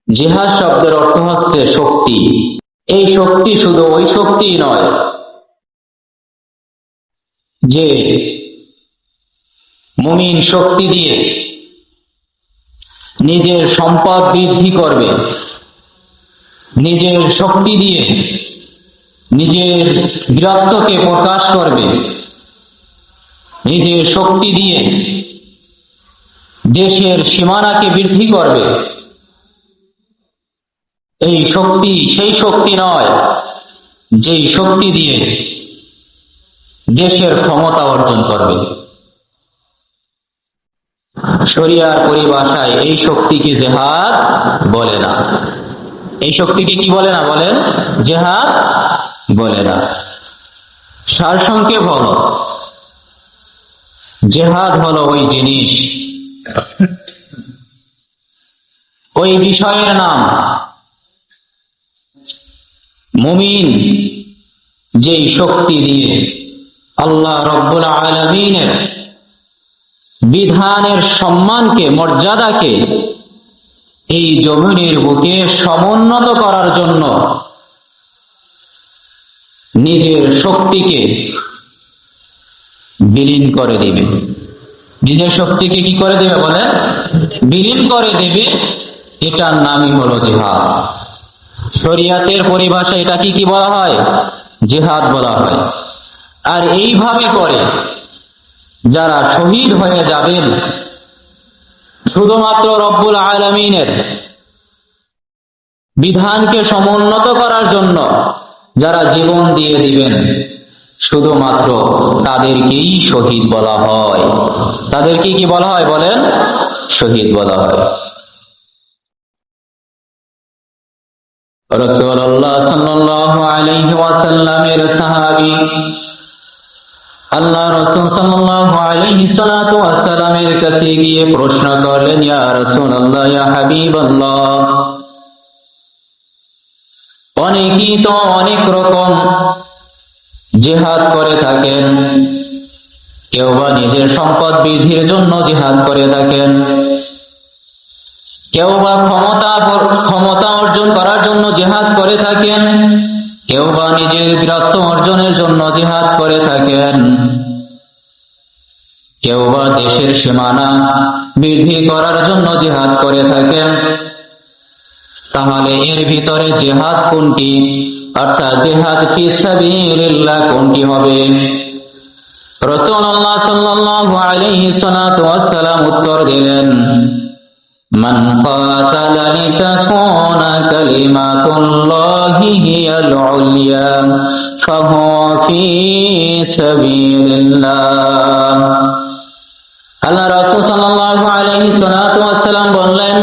জিহাদ শব্দের অর্থ হচ্ছে শক্তি। এই শক্তি শুধু ওই শক্তি নয় যে মুমিন শক্তি দিয়ে নিজের সম্পদ বৃদ্ধি করবে, নিজের শক্তি দিয়ে নিজের বীরত্বকে প্রকাশ করবে, নিজের শক্তি দিয়ে দেশের সীমানাকে বৃদ্ধি করবে। এই শক্তি সেই শক্তি নয় যেই শক্তি দিয়ে দেশের ক্ষমতা অর্জন করবে। শরিয়ার পরিভাষায় এই শক্তিকে জিহাদ বলে না। এই শক্তিকে কি বলে না? বলেন, জিহাদ বলে না। সারসংক্ষেপ হলো, জিহাদ হলো ওই জিনিস, ওই বিষয়ের নাম মুমিন যেই শক্তি দিয়ে আল্লাহ রব্বুল আলামিনের বিধানের সম্মানকে, মর্যাদাকে এই জমিনের বুকে সমুন্নত করার জন্য নিজের শক্তিকে বিলীন করে দিবে। নিজের শক্তিকে কি করে দেবে? বলে বিলীন করে দেবে। এটার নামই হলো জিহাদ। শরিয়াতের পরিভাষায় এটা কি বলা হয়? জিহাদ বলা হয়। আর এইভাবে করে যারা শহীদ হয়ে যাবেন শুধুমাত্র রব্বুল আলামিনের বিধানকে সমুন্নত করার জন্য, যারা জীবন দিয়ে দিবেন, শুধুমাত্র তাদেরকেই শহীদ বলা হয়। তাদেরকে কি বলা হয়? বলেন, শহীদ বলা হয়। রাসূলুল্লাহ সাল্লাল্লাহু আলাইহি ওয়াসাল্লামের সাহাবী আল্লাহ রাসূল সাল্লাল্লাহু আলাইহি সাল্লাতু ওয়াসাল্লামের কাছে গিয়ে প্রশ্ন করলেন, ইয়া রাসূলুল্লাহ, ইয়া হাবিবাল্লাহ, অনেকেই তো অনেক রকম জিহাদ করে থাকেন। কেউ বা নিজের সম্পদ বৃদ্ধির জন্য জিহাদ করে থাকেন, কেউ বা ক্ষমতা অর্জন করার জন্য জিহাদ করে থাকেন, কেউ বা নিজের বীরত্ব অর্জনের জন্য জিহাদ করে থাকেন, কেউ বা দেশের সীমানা বৃদ্ধি করার জন্য জিহাদ করে থাকেন। তাহলে এর ভিতরে জিহাদ কোনটি, অর্থাৎ জিহাদ ফি সাবিলিল্লাহ কোনটি হবে? রাসূলুল্লাহ সাল্লাল্লাহু আলাইহি ওয়াসাল্লাম উত্তর দিলেন, মান কাতালা লিতাকুনা কালিমাতুল্লাহি হিয়াল উলিয়া ফাহুয়া ফি সাবিলিল্লাহ। আল্লাহ রাসূল সাল্লাল্লাহু আলাইহি ওয়াসাল্লাম বললেন,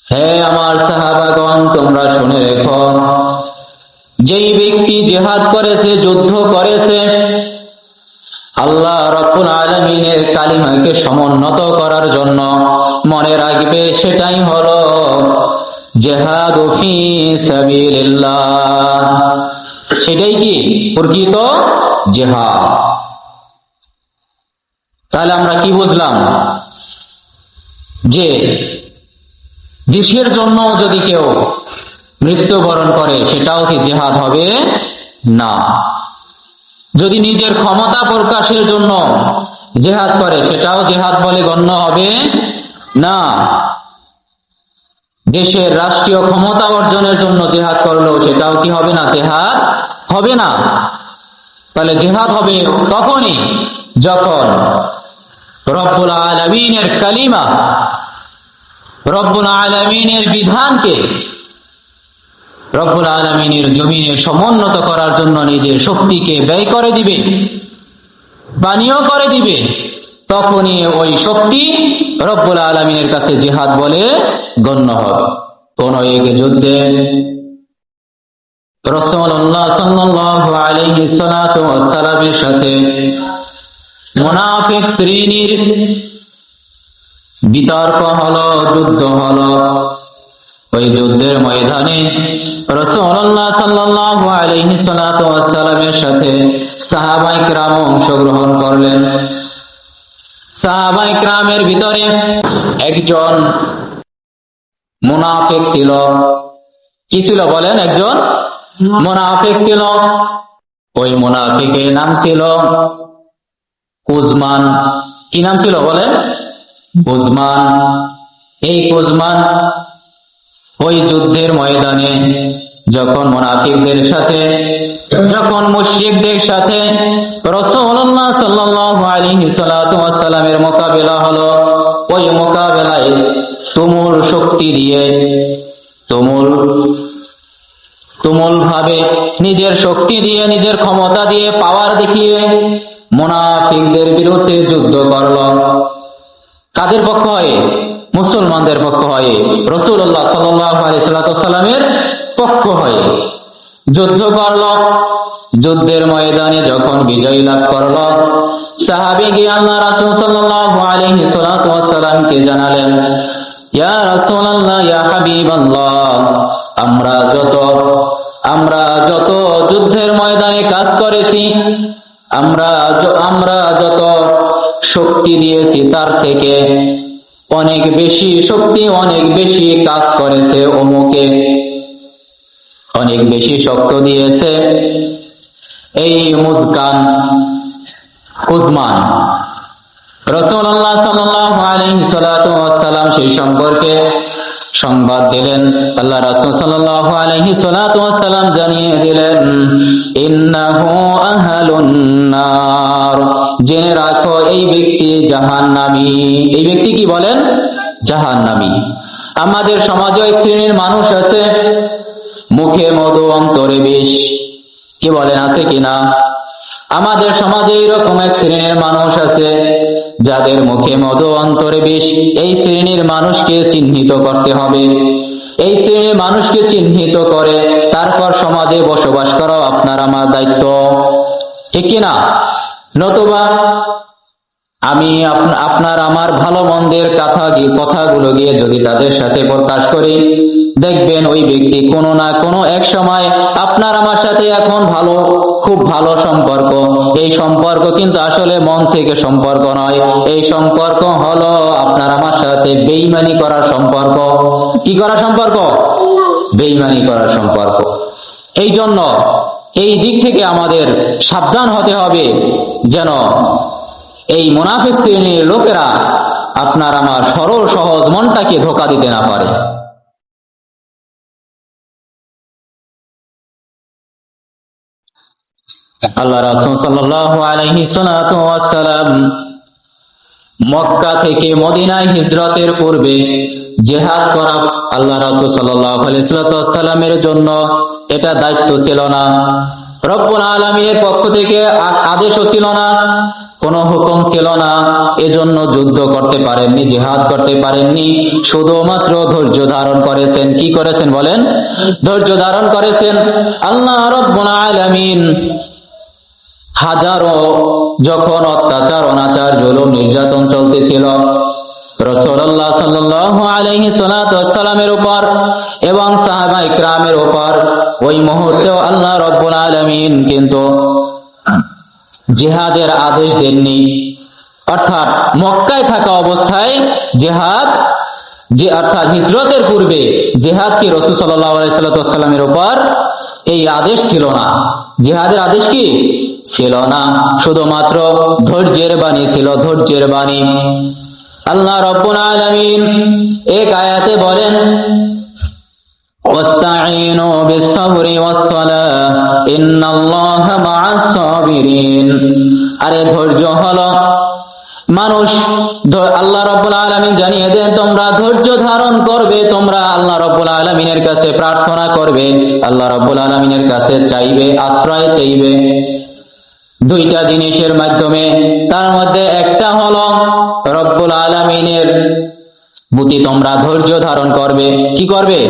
হে আমার সাহাবাগণ, তোমরা শুনে রেখো, যেই ব্যক্তি জিহাদ করেছে, যুদ্ধ করেছে, আল্লাহ রাব্বুল আলামিনের কালিমাকে সমুন্নত করার জন্য, মনে রাখবে সেটাই হলো জিহাদ ফি সাবিলিল্লাহ। সেটাই কি প্রকৃত জিহাদ। তাহলে আমরা কি বুঝলাম? যে দেশের জন্য যদি কেউ মৃত্যুবরণ করে সেটাও কি জিহাদ হবে না। যদি নিজের ক্ষমতা প্রকাশের জন্য জিহাদ করে সেটাও জিহাদ বলে গণ্য হবে না। দেশের রাষ্ট্রীয় ক্ষমতা অর্জনের জন্য জিহাদ করলেও সেটাও কি হবে না? জিহাদ হবে না। তাহলে জিহাদ হবে তখনই যখন রব্বুল আলামিনের কালিমা, রব্বুল আলামিনের বিধানকে রব্বুল আলামিনের জমিনে সমুন্নত করার জন্য নিজের শক্তিকে ব্যয় করে দিবে, বানিয়ে করে দিবে, তখনই ওই শক্তি রব্বুল আলামিনের কাছে জিহাদ বলে গণ্য হবে। কোন এক যুদ্ধে রাসূলুল্লাহ সাল্লাল্লাহু আলাইহি ওয়াসাল্লামের সাথে মুনাফিক শ্রেণীর বিতর্ক হলো, যুদ্ধ হলো। ওই যুদ্ধের ময়দানে রাসূলুল্লাহ সাল্লাল্লাহু আলাইহি ওয়াসাল্লামের সাথে সাহাবায়ে কিরাম অংশগ্রহণ করলেন। সাহাবায়ে কিরামের ভিতরে একজন মুনাফিক ছিল। কি ছিল বলেন? একজন মুনাফিক ছিল। ওই মুনাফিকের নাম ছিল কুজমান। কি নাম ছিল বলেন? কুজমান। এই কুজমান ওই যুদ্ধের ময়দানে যখন মুনাফিকদের সাথে, যখন মুশরিকদের সাথে রাসূলুল্লাহ সাল্লাল্লাহু আলাইহি ওয়াসাল্লামের মোকাবেলা হলো, ওই মোকাবেলায় তুমুল শক্তি দিয়ে, তুমুল ভাবে নিজের শক্তি দিয়ে, নিজের ক্ষমতা দিয়ে, পাওয়ার দেখিয়ে মুনাফিকদের বিরুদ্ধে যুদ্ধ করল। কাদের পক্ষ হয়ে? মুসলমানদের পক্ষ হয়ে, রাসূলুল্লাহ সাল্লাল্লাহু আলাইহি ওয়াসাল্লামের পক্ষ হয়ে যুদ্ধ করল। যুদ্ধের ময়দানে যখন বিজয় লাভ করল, সাহাবী গিয়ে আল্লাহ রাসূল সাল্লাল্লাহু আলাইহি ওয়াসাল্লামকে জানালেন, ইয়া রাসূলুল্লাহ, ইয়া হাবিবাল্লাহ, আমরা যত যুদ্ধের ময়দানে কাজ করেছি, আমরা যত শক্তি দিয়েছি তার থেকে অনেক বেশি শক্তি, অনেক বেশি কাজ করেছে অমুকে, অনেক বেশি শক্ত দিয়েছে এই কুজমান। রাসূলুল্লাহ সাল্লাল্লাহু আলাইহি ওয়াসাল্লাম সেই সম্পর্কে সংবাদ দিলেন। আল্লাহ রাসূল সাল্লাল্লাহু আলাইহি ওয়াসাল্লাম জানিয়ে দিলেন, ইন্নাহু আহলুন নার, জেনে রাখো এই ব্যক্তি জাহান্নামী। এই ব্যক্তি কি বলেন? জাহান্নামী। আমাদের সমাজে এক শ্রেণীর মানুষ আছে, মুখে মধু অন্তরে বিষ। কি বলেন, আছে কিনা? আমাদের সমাজে এরকম এক শ্রেণীর মানুষ আছে যাদের মুখে মধু অন্তরে বিষ। এই শ্রেণীর মানুষকে চিহ্নিত করতে হবে। এই শ্রেণীর মানুষকে চিহ্নিত করে তারপর সমাজে বসবাস করা আপনার আমার দায়িত্ব, ঠিক কিনা? নতুবা আমি আপনার আমার ভালো মন্দের কথাগুলো গিয়ে যদি তাদের সাথে প্রকাশ করি, দেখবেন ওই ব্যক্তি কোনো না কোনো এক সময় আপনার আমার সাথে এখন খুব ভালো সম্পর্ক, এই সম্পর্ক কিন্তু আসলে মন থেকে সম্পর্ক নয়। এই সম্পর্ক হলো আপনার আমার সাথে বেঈমানি করার সম্পর্ক। কি করার সম্পর্ক? বেঈমানি করার সম্পর্ক। এই জন্য এই দিক থেকে আমাদের সাবধান হতে হবে যেন এই মুনাফিক শ্রেণীর লোকেরা আপনার আমার সরল সহজ মনটাকে ধোঁকা দিতে না পারে। আল্লাহ রাসূল সাল্লাল্লাহু আলাইহি ওয়াসাল্লাম মক্কা থেকে মদিনায় হিজরতের পূর্বে জিহাদ করা আল্লাহ রাসূল সাল্লাল্লাহু আলাইহি ওয়াসাল্লামের জন্য এটা দায়িত্ব ছিল না। রব্বুল আলামিনের পক্ষ থেকে আদেশও ছিল না, কোনো হুকুম ছিল না। এজন্য যুদ্ধ করতে পারেননি, জিহাদ করতে পারেননি। শুধুমাত্র ধৈর্য ধারণ করেছেন। কি করেছেন বলেন? ধৈর্য ধারণ করেছেন। আল্লাহ রব্বুল আলামিন হাজারো যখন অত্যাচার, অনাচার, জুলুম, নির্যাতন চলতেছিল রাসূলুল্লাহ সাল্লাল্লাহু আলাইহি ওয়াসাল্লামের উপর এবং সাহাবায়ে কিরামের উপর, ওই মুহূর্তেও আল্লাহ রব্বুল আলামিন কিন্তু জিহাদের আদেশ দেননি। অর্থাৎ মক্কায় থাকা অবস্থায় অর্থাৎ হিজরতের পূর্বে জিহাদ কি রাসূল সাল্লাল্লাহু আলাইহি ওয়াসাল্লামের উপর এই আদেশ ছিল না। জিহাদের আদেশ কি ছিল না, শুধুমাত্র ধৈর্যের বাণী ছিল, ধৈর্যের বাণী। আল্লাহ রব্বুল আলামিন এক আয়াতে বলেন, ওয়াস্তাঈনু বিস-সাবরি ওয়াস-সালাহ ইন্নাল্লাহা মা'আস সাবিরিন। আরে ধৈর্য হলো মানুষ, আল্লাহ রাব্বুল আলামিন জানিয়ে দেন তোমরা ধৈর্য ধারণ করবে, তোমরা আল্লাহ রাব্বুল আলামিনের কাছে প্রার্থনা করবে, আল্লাহ রাব্বুল আলামিনের কাছে চাইবে, আশ্রয় চাইবে দুইটা জিনিসের মাধ্যমে। তার মধ্যে একটা হলো রব্বুল আলামিনের প্রতি তোমরা ধৈর্য ধারণ করবে। কি করবে?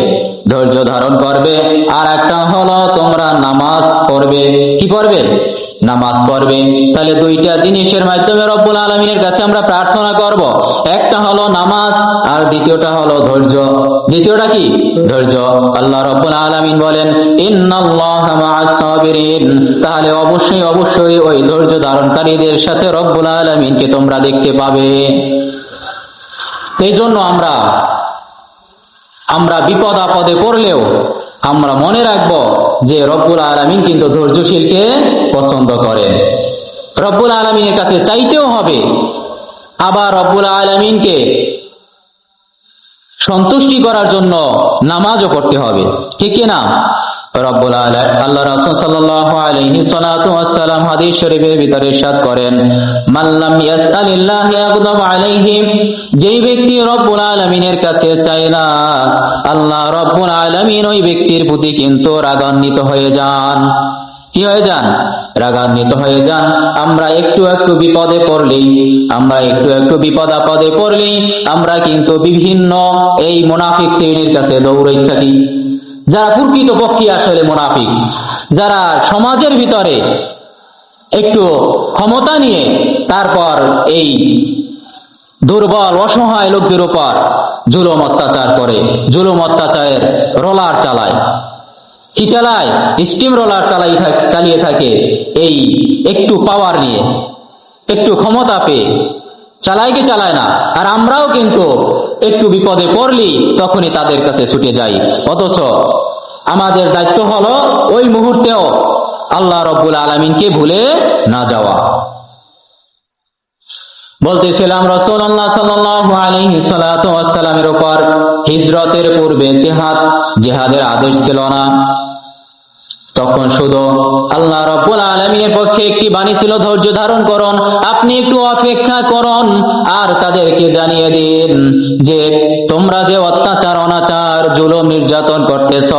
ধৈর্য ধারণ করবে। আর একটা হলো তোমরা নামাজ পড়বে। কি পড়বে? নামাজ পড়বে। তাহলে দুইটা জিনিসের মাধ্যমে রব্বুল আলামিনের কাছে আমরা প্রার্থনা করব। একটা হলো নামাজ আর দ্বিতীয়টা হলো ধৈর্য। দ্বিতীয়টা কি? ধৈর্য। আল্লাহ রব্বুল আলামিন বলেন ইন্নাল্লাহা মা'আস সাবিরিন। তাহলে অবশ্যই ওই ধৈর্য ধারণকারীদের সাথে রব্বুল আলামিনকে তোমরা দেখতে পাবে। এই জন্য আমরা আমরা বিপদ আপদে পড়লেও আমরা মনে রাখবো যে রব্বুল আলামিন কিন্তু ধৈর্যশীলকে পছন্দ করেন। রব্বুল আলামিনের কাছে চাইতেও হবে, আবার রব্বুল আলামিনকে সন্তুষ্টি করার জন্য নামাজও পড়তে হবে, ঠিক কি না? রব্বুল আলামিন আল্লাহ রাসূল সাল্লাল্লাহু আলাইহি সাল্লাতু ওয়াসসালাম হাদিস শরীফের ভিতরে ইরশাদ করেন, মান লাম ইয়াসআলিল্লাহ ইয়াগদাব আলাইহি, যেই ব্যক্তি রব্বুল আলামিনের কাছে চায় না, আল্লাহ রব্বুল আলামিন ওই ব্যক্তির প্রতি কিন্তু রাগান্বিত হয়ে যান। কি হয়ে যান? রাগান্বিত হয়ে যান। আমরা একটু একটু বিপদে পড়লেই, আমরা একটু একটু বিপদ আপদে পড়লেই আমরা কিন্তু বিভিন্ন এই মুনাফিক শ্রেণীর কাছে দৌড়াই থাকি, যারা প্রকৃতপক্ষে আসলে মুনাফিক, যারা সমাজের ভিতরে একটু ক্ষমতা নিয়ে তারপর এই দুর্বল অসহায় লোকদের উপর জুলুম অত্যাচার করে, জুলুম অত্যাচারের রোলার চালায়। কি চালায়? স্টিম রোলার চালিয়ে থাকে এই একটু পাওয়ার নিয়ে, একটু ক্ষমতা পেয়ে। চালায় কি চালায় না? আর আমরাও কিন্তু একটু বিপদে পড়লি তখনই তাদের কাছে ছুটে যাই, অথচ আমাদের দায়িত্ব হলো ওই মুহূর্তেও আল্লাহ রব্বুল আলামিনকে ভুলে না যাওয়া। বলতেছিলাম রাসূলুল্লাহ সাল্লাল্লাহু আলাইহি সাল্লাতু ওয়াসসালামের উপর হিজরতের পূর্বে জিহাদের আদেশ ছিল না। তখন শুধু আল্লাহ রাব্বুল আলামিনের পক্ষে একটি বাণী ছিল, ধৈর্য ধারণ করুন, আপনি একটু অপেক্ষা করুন আর তাদেরকে জানিয়ে দিন যে তোমরা যে অত্যাচার অনাচার জুলুম নির্যাতন করতেছ,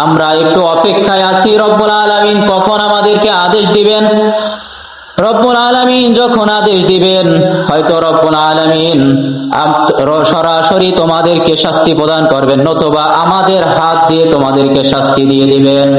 আমরা একটু অপেক্ষায় আছি রব্বুল আলামিন কখন আমাদেরকে আদেশ দিবেন। রব্বুল আলামিন যখন আদেশ দিবেন, হয়তো রব্বুল আলামিন সরাসরি তোমাদেরকে শাস্তি প্রদান করবেন, নতুবা আমাদের হাত দিয়ে তোমাদেরকে শাস্তি দিয়ে দিবেন।